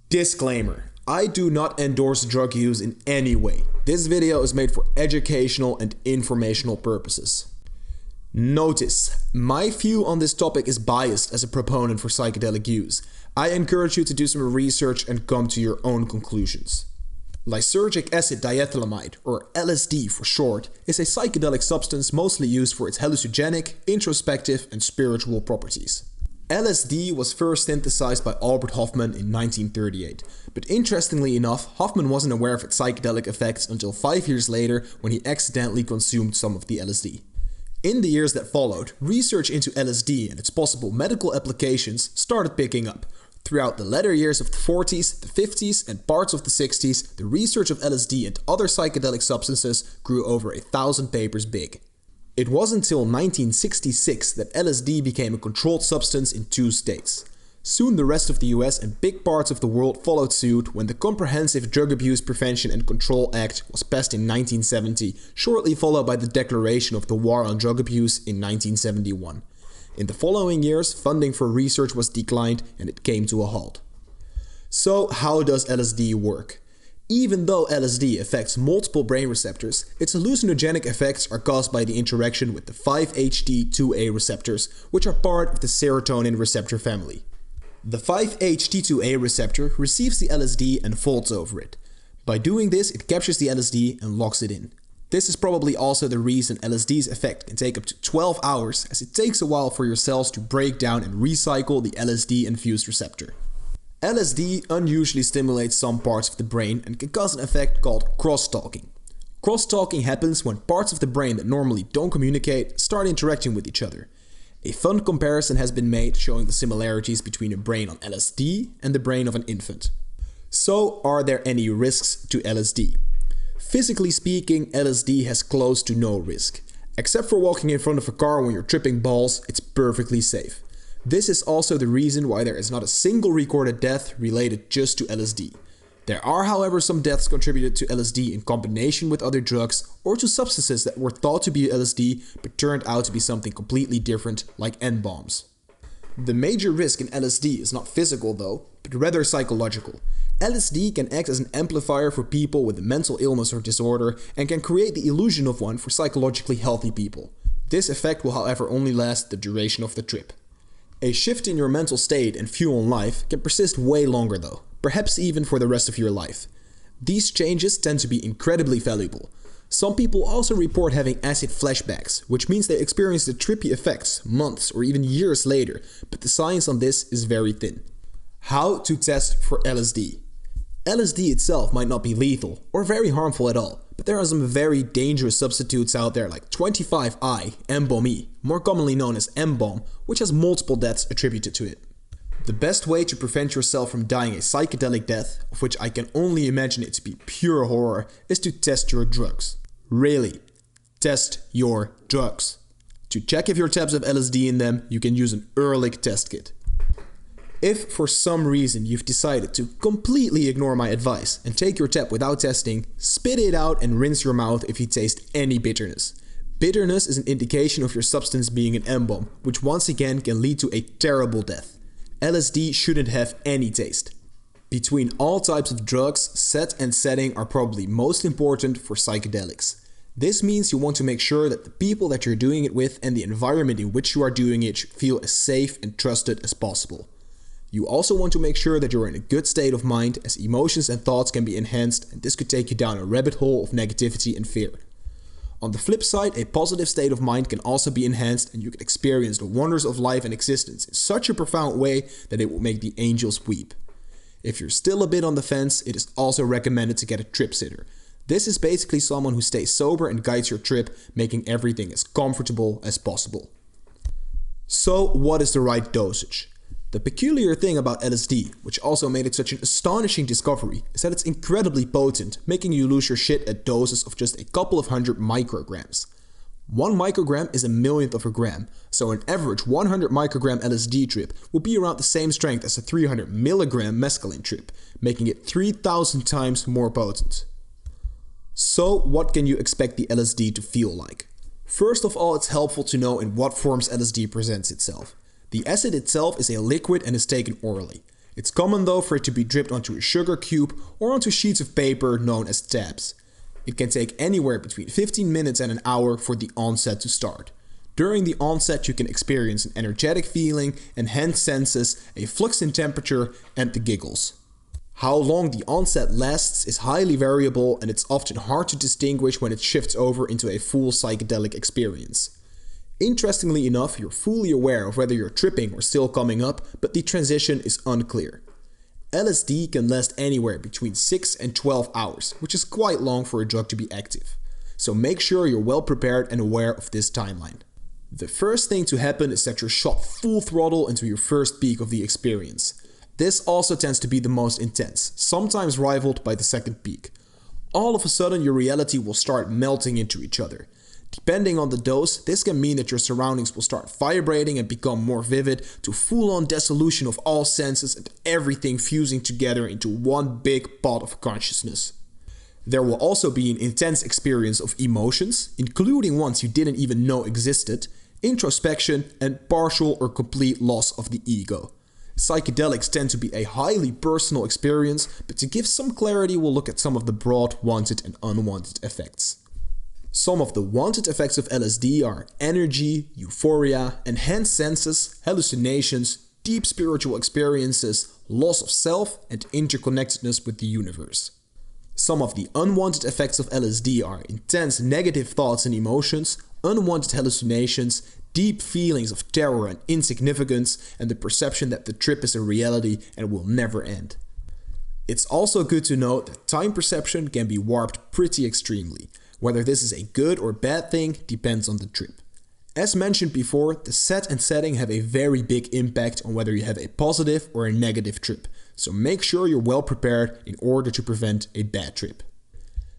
Disclaimer: I do not endorse drug use in any way. This video is made for educational and informational purposes. Notice, my view on this topic is biased as a proponent for psychedelic use. I encourage you to do some research and come to your own conclusions. Lysergic acid diethylamide, or LSD for short, is a psychedelic substance mostly used for its hallucinogenic, introspective and spiritual properties. LSD was first synthesized by Albert Hofmann in 1938, but interestingly enough, Hofmann wasn't aware of its psychedelic effects until 5 years later when he accidentally consumed some of the LSD. In the years that followed, research into LSD and its possible medical applications started picking up. Throughout the latter years of the 40s, the 50s and parts of the 60s, the research of LSD and other psychedelic substances grew over 1,000 papers big. It wasn't until 1966 that LSD became a controlled substance in 2 states. Soon the rest of the US and big parts of the world followed suit when the Comprehensive Drug Abuse Prevention and Control Act was passed in 1970, shortly followed by the declaration of the War on Drug Abuse in 1971. In the following years, funding for research was declined and it came to a halt. So how does LSD work? Even though LSD affects multiple brain receptors, its hallucinogenic effects are caused by the interaction with the 5-HT2A receptors, which are part of the serotonin receptor family. The 5-HT2A receptor receives the LSD and folds over it. By doing this, it captures the LSD and locks it in. This is probably also the reason LSD's effect can take up to 12 hours, as it takes a while for your cells to break down and recycle the LSD-infused receptor. LSD unusually stimulates some parts of the brain and can cause an effect called crosstalking. Crosstalking happens when parts of the brain that normally don't communicate start interacting with each other. A fun comparison has been made showing the similarities between a brain on LSD and the brain of an infant. So, are there any risks to LSD? Physically speaking, LSD has close to no risk. Except for walking in front of a car when you're tripping balls, it's perfectly safe. This is also the reason why there is not a single recorded death related just to LSD. There are, however, some deaths contributed to LSD in combination with other drugs or to substances that were thought to be LSD but turned out to be something completely different, like N-bombs. The major risk in LSD is not physical though, but rather psychological. LSD can act as an amplifier for people with a mental illness or disorder and can create the illusion of one for psychologically healthy people. This effect will, however, only last the duration of the trip. A shift in your mental state and view on life can persist way longer though, perhaps even for the rest of your life. These changes tend to be incredibly valuable. Some people also report having acid flashbacks, which means they experience the trippy effects months or even years later, but the science on this is very thin. How to test for LSD? LSD itself might not be lethal or very harmful at all, but there are some very dangerous substitutes out there like 25I, M-bomb-E, more commonly known as M-bomb, which has multiple deaths attributed to it. The best way to prevent yourself from dying a psychedelic death, of which I can only imagine it to be pure horror, is to test your drugs. Really, test your drugs. To check if your tabs have LSD in them, you can use an Ehrlich test kit. If for some reason you've decided to completely ignore my advice and take your tab without testing, spit it out and rinse your mouth if you taste any bitterness. Bitterness is an indication of your substance being an M-bomb, which once again can lead to a terrible death. LSD shouldn't have any taste. Between all types of drugs, set and setting are probably most important for psychedelics. This means you want to make sure that the people that you're doing it with and the environment in which you are doing it feel as safe and trusted as possible. You also want to make sure that you're in a good state of mind, as emotions and thoughts can be enhanced and this could take you down a rabbit hole of negativity and fear. On the flip side, a positive state of mind can also be enhanced and you can experience the wonders of life and existence in such a profound way that it will make the angels weep. If you're still a bit on the fence, it is also recommended to get a trip sitter. This is basically someone who stays sober and guides your trip, making everything as comfortable as possible. So, what is the right dosage? The peculiar thing about LSD, which also made it such an astonishing discovery, is that it's incredibly potent, making you lose your shit at doses of just a couple of hundred micrograms. 1 microgram is a millionth of a gram, so an average 100 microgram LSD trip will be around the same strength as a 300 milligram mescaline trip, making it 3,000 times more potent. So what can you expect the LSD to feel like? First of all, it's helpful to know in what forms LSD presents itself. The acid itself is a liquid and is taken orally. It's common though for it to be dripped onto a sugar cube or onto sheets of paper known as tabs. It can take anywhere between 15 minutes and an hour for the onset to start. During the onset you can experience an energetic feeling, enhanced senses, a flux in temperature and the giggles. How long the onset lasts is highly variable and it's often hard to distinguish when it shifts over into a full psychedelic experience. Interestingly enough, you're fully aware of whether you're tripping or still coming up, but the transition is unclear. LSD can last anywhere between 6 and 12 hours, which is quite long for a drug to be active. So make sure you're well prepared and aware of this timeline. The first thing to happen is that you're shot full throttle into your first peak of the experience. This also tends to be the most intense, sometimes rivaled by the second peak. All of a sudden your reality will start melting into each other. Depending on the dose, this can mean that your surroundings will start vibrating and become more vivid to full-on dissolution of all senses and everything fusing together into one big pot of consciousness. There will also be an intense experience of emotions, including ones you didn't even know existed, introspection, and partial or complete loss of the ego. Psychedelics tend to be a highly personal experience, but to give some clarity we'll look at some of the broad wanted and unwanted effects. Some of the wanted effects of LSD are energy, euphoria, enhanced senses, hallucinations, deep spiritual experiences, loss of self, and interconnectedness with the universe. Some of the unwanted effects of LSD are intense negative thoughts and emotions, unwanted hallucinations, deep feelings of terror and insignificance, and the perception that the trip is a reality and will never end. It's also good to note that time perception can be warped pretty extremely. Whether this is a good or bad thing depends on the trip. As mentioned before, the set and setting have a very big impact on whether you have a positive or a negative trip, so make sure you're well prepared in order to prevent a bad trip.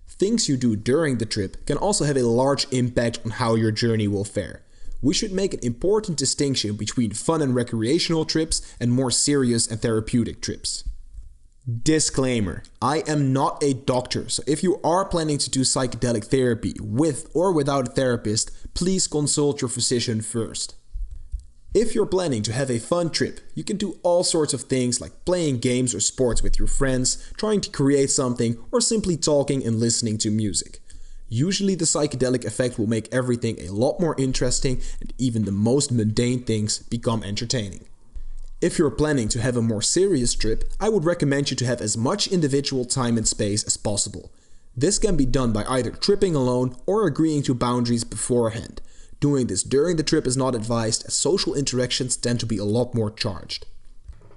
Things you do during the trip can also have a large impact on how your journey will fare. We should make an important distinction between fun and recreational trips and more serious and therapeutic trips. Disclaimer: I am not a doctor, so if you are planning to do psychedelic therapy with or without a therapist, please consult your physician first. If you're planning to have a fun trip, you can do all sorts of things like playing games or sports with your friends, trying to create something, or simply talking and listening to music. Usually the psychedelic effect will make everything a lot more interesting and even the most mundane things become entertaining. If you're planning to have a more serious trip, I would recommend you to have as much individual time and space as possible. This can be done by either tripping alone or agreeing to boundaries beforehand. Doing this during the trip is not advised, as social interactions tend to be a lot more charged.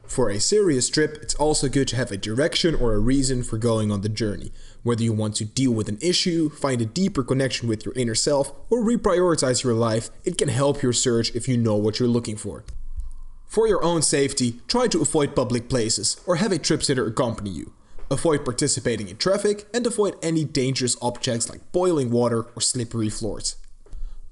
For a serious trip, it's also good to have a direction or a reason for going on the journey. Whether you want to deal with an issue, find a deeper connection with your inner self, or reprioritize your life, it can help your search if you know what you're looking for. For your own safety, try to avoid public places or have a trip sitter accompany you. Avoid participating in traffic and avoid any dangerous objects like boiling water or slippery floors.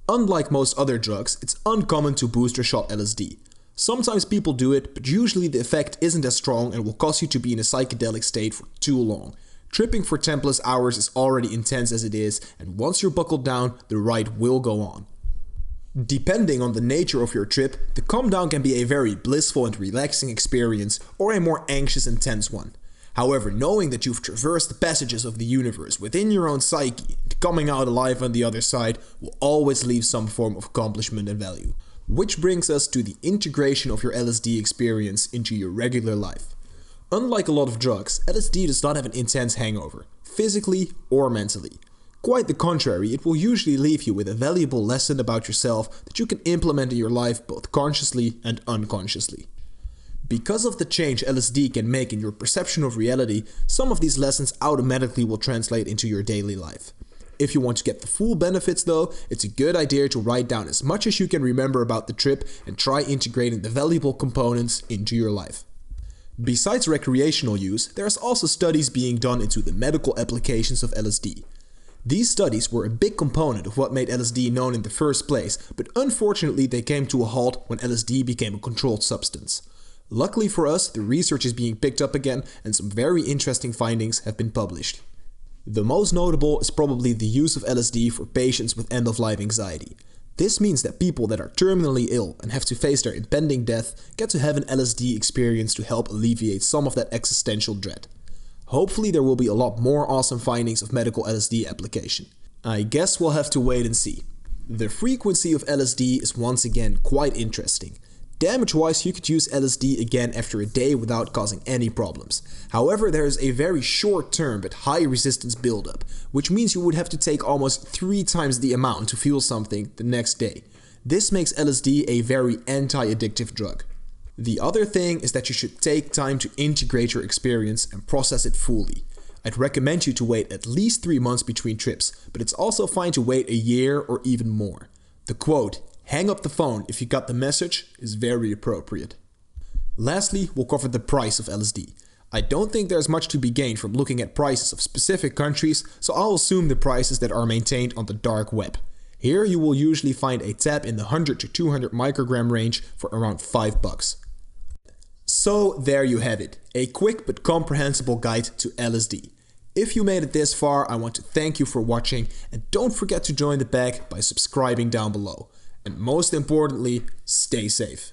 Unlike most other drugs, it's uncommon to booster shot LSD. Sometimes people do it, but usually the effect isn't as strong and will cause you to be in a psychedelic state for too long. Tripping for 10+ hours is already intense as it is, and once you're buckled down, the ride will go on. Depending on the nature of your trip, the calm down can be a very blissful and relaxing experience or a more anxious and tense one. However, knowing that you've traversed the passages of the universe within your own psyche and coming out alive on the other side will always leave some form of accomplishment and value. Which brings us to the integration of your LSD experience into your regular life. Unlike a lot of drugs, LSD does not have an intense hangover, physically or mentally. Quite the contrary, it will usually leave you with a valuable lesson about yourself that you can implement in your life both consciously and unconsciously. Because of the change LSD can make in your perception of reality, some of these lessons automatically will translate into your daily life. If you want to get the full benefits though, it's a good idea to write down as much as you can remember about the trip and try integrating the valuable components into your life. Besides recreational use, there's also studies being done into the medical applications of LSD. These studies were a big component of what made LSD known in the first place, but unfortunately they came to a halt when LSD became a controlled substance. Luckily for us, the research is being picked up again and some very interesting findings have been published. The most notable is probably the use of LSD for patients with end-of-life anxiety. This means that people that are terminally ill and have to face their impending death get to have an LSD experience to help alleviate some of that existential dread. Hopefully there will be a lot more awesome findings of medical LSD application. I guess we'll have to wait and see. The frequency of LSD is once again quite interesting. Damage-wise, you could use LSD again after a day without causing any problems. However, there is a very short-term but high-resistance buildup, which means you would have to take almost 3 times the amount to feel something the next day. This makes LSD a very anti-addictive drug. The other thing is that you should take time to integrate your experience and process it fully. I'd recommend you to wait at least 3 months between trips, but it's also fine to wait a year or even more. The quote, "Hang up the phone if you got the message," is very appropriate. Lastly, we'll cover the price of LSD. I don't think there's much to be gained from looking at prices of specific countries, so I'll assume the prices that are maintained on the dark web. Here you will usually find a tab in the 100 to 200 microgram range for around $5. So there you have it, a quick but comprehensible guide to LSD. If you made it this far, I want to thank you for watching, and don't forget to join the pack by subscribing down below. And most importantly, stay safe.